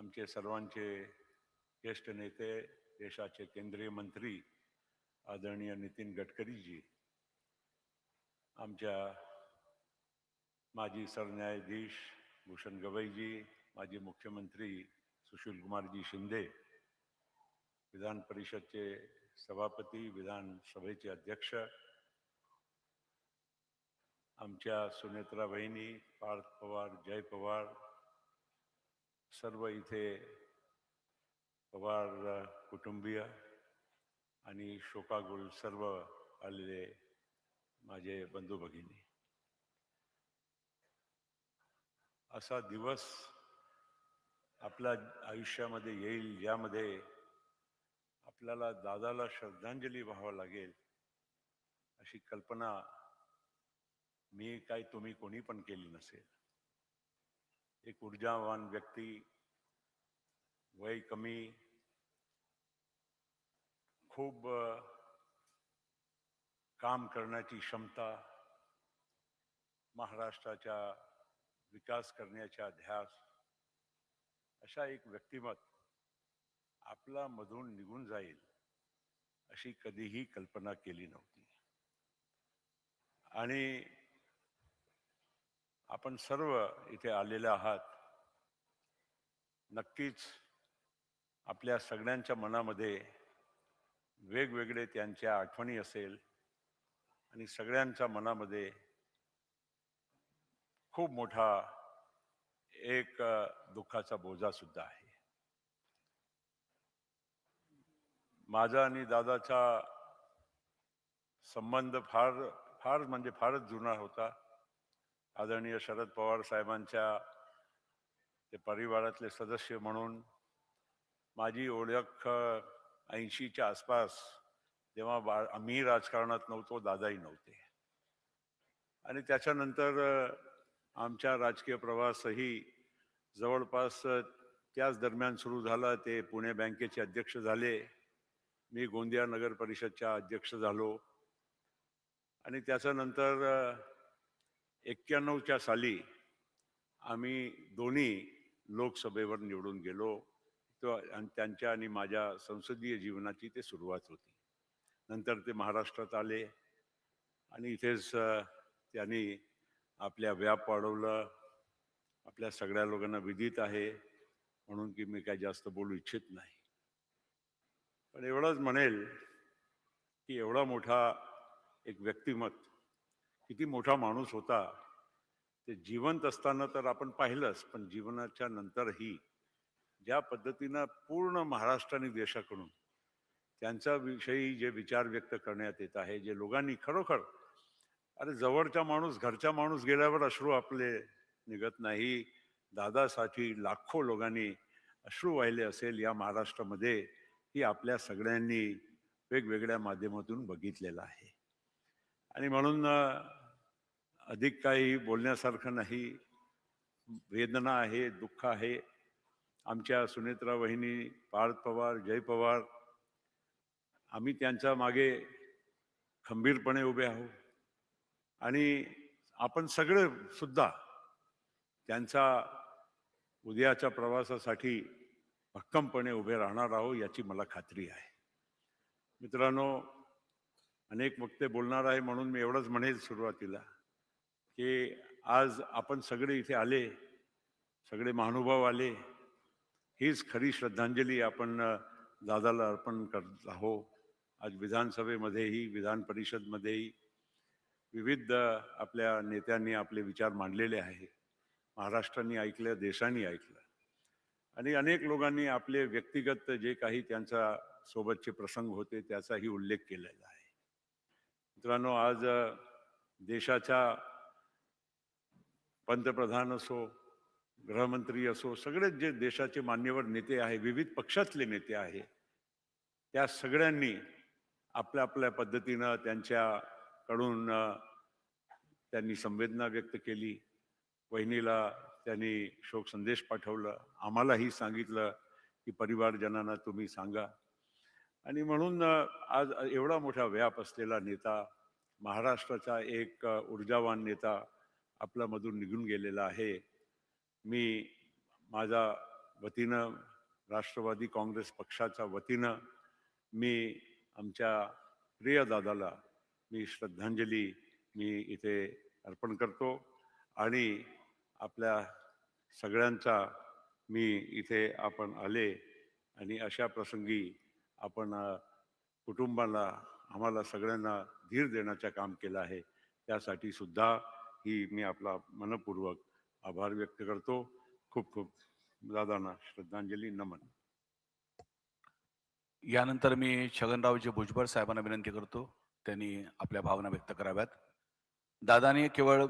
आमचे सर्वांचे ज्येष्ठ नेते, देशाचे केंद्रीय मंत्री आदरणीय नितीन गडकरीजी, आमच्या माजी सरन्यायाधीश भूषण गवईजी, माजी मुख्यमंत्री सुशीलकुमारजी शिंदे, विधान परिषदचे सभापती, विधानसभेचे अध्यक्ष, आमच्या सुनेत्रा बहिणी, पार्थ पवार, जय पवार, सर्व इथे पवार कुटुंबीय आणि शोकाकुल सर्व आलेले माझे बंधू भगिनी, असा दिवस आपल्या आयुष्यामध्ये येईल ज्यामध्ये आपल्याला दादाला श्रद्धांजली व्हावं लागेल अशी कल्पना मी काय तुम्ही कोणी पण केली नसेल. एक ऊर्जावान व्यक्ती, वय कमी, खूप काम करण्याची क्षमता, महाराष्ट्राचा विकास करण्याचा ध्यास, अशा एक व्यक्तिमत्व आपला मधून निघून जाईल अशी कधीही कल्पना केली नव्हती. आणि आपण सर्व इथे आलेले आहात, नक्कीच आपल्या सगळ्यांच्या मनामध्ये वेगवेगळे त्यांच्या आठवणी असेल आणि सगळ्यांच्या मनामध्ये खूप मोठा एक दुःखाचा बोजा सुद्धा आहे. माझा आणि दादाचा संबंध फारच जुना होता. आदरणीय शरद पवार साहेबांच्या ते परिवारातले सदस्य म्हणून माझी ओळख 80च्या आसपास, तेव्हा आम्ही राजकारणात नव्हतो, दादाही नव्हते. आणि त्याच्यानंतर आमचा राजकीय प्रवासही जवळपास त्याच दरम्यान सुरू झाला. ते पुणे बँकेचे अध्यक्ष झाले, मी गोंदिया नगर परिषदच्या अध्यक्ष झालो. आणि त्याच्यानंतर 91च्या साली आम्ही दोन्ही लोकसभेवर निवडून गेलो. आणि त्यांच्या आणि माझ्या संसदीय जीवनाची ते सुरुवात होती. नंतर ते महाराष्ट्रात आले आणि इथेच त्यांनी आपल्या व्याप वाढवलं. आपल्या सगळ्या लोकांना विदित आहे म्हणून की मी काय जास्त बोलू इच्छित नाही. पण एवढंच म्हणेल की एवढा मोठा एक व्यक्तिमत्व, किती मोठा माणूस होता, ते जिवंत असताना तर आपण पाहिलंच, पण जीवनाच्या नंतरही ज्या पद्धतीनं पूर्ण महाराष्ट्र आणि देशाकडून त्यांच्या विषयी जे विचार व्यक्त करण्यात येत आहे, जे लोकांनी खरोखर, अरे जवळचा माणूस, घरचा माणूस गेल्यावर अश्रू आपले निघत नाही, दादासाठी लाखो लोकांनी अश्रू वाहिले असेल या महाराष्ट्रामध्ये, ही आपल्या सगळ्यांनी वेगवेगळ्या माध्यमातून बघितलेलं आहे. आणि म्हणून अधिक काही बोलण्यासारखं नाही. वेदना आहे, दुःख आहे. आमच्या सुनेत्रा वहिनी, पार्थ पवार, जय पवार, आम्ही त्यांच्या मागे खंबीरपणे उभे आहोत आणि आपण सगळे सुद्धा त्यांच्या उद्याच्या प्रवासासाठी भक्कमपणे उभे राहणार आहोत याची मला खात्री आहे. मित्रांनो, अनेक वक्ते बोलणार आहे म्हणून मी एवढंच म्हणेल सुरुवातीला की आज आपण सगळे इथे आले, सगळे महानुभाव आले, हीच खरी श्रद्धांजली आपण दादाला अर्पण करत आहोत. आज विधानसभेमध्येही, विधान परिषदमध्येही विविध आपल्या नेत्यांनी आपले विचार मांडलेले आहे. महाराष्ट्राने ऐकलं, देशाने ऐकलं आणि अनेक लोकांनी आपले व्यक्तिगत जे काही त्यांच्या सोबतचे प्रसंग होते त्याचाही उल्लेख केलेला आहे. मित्रांनो, आज देशाच्या पंतप्रधान असो, गृहमंत्री असो, सगळेच जे देशाचे मान्यवर नेते आहे, विविध पक्षातले नेते आहे, त्या सगळ्यांनी आपल्या आपल्या पद्धतीनं त्यांच्याकडून त्यांनी संवेदना व्यक्त केली. वहिनीला त्यांनी शोक संदेश पाठवलं, आम्हालाही सांगितलं की परिवारजनांना तुम्ही सांगा. आणि म्हणून आज एवढा मोठा व्याप असलेला नेता, महाराष्ट्राचा एक ऊर्जावान नेता आपल्यामधून निघून गेलेला आहे. मी माझा वतीनं, राष्ट्रवादी काँग्रेस पक्षाच्या वतीनं मी आमच्या प्रिय दादाला मी श्रद्धांजली इथे अर्पण करतो आणि आपल्या सगळ्यांचा मी इथे आपण आले आणि अशा प्रसंगी आपण कुटुंबाला आम्हाला सगळ्यांना धीर देण्याचं काम केलं आहे, त्यासाठी सुद्धा ही मी आपला मनपूर्वक आभार व्यक्त करतो. खूप खूप दादांना श्रद्धांजली, नमन. यानंतर मी छगनरावजी भुजबळ साहेबांना विनंती करतो, त्यांनी आपल्या भावना व्यक्त कराव्यात. दादांनी केवळ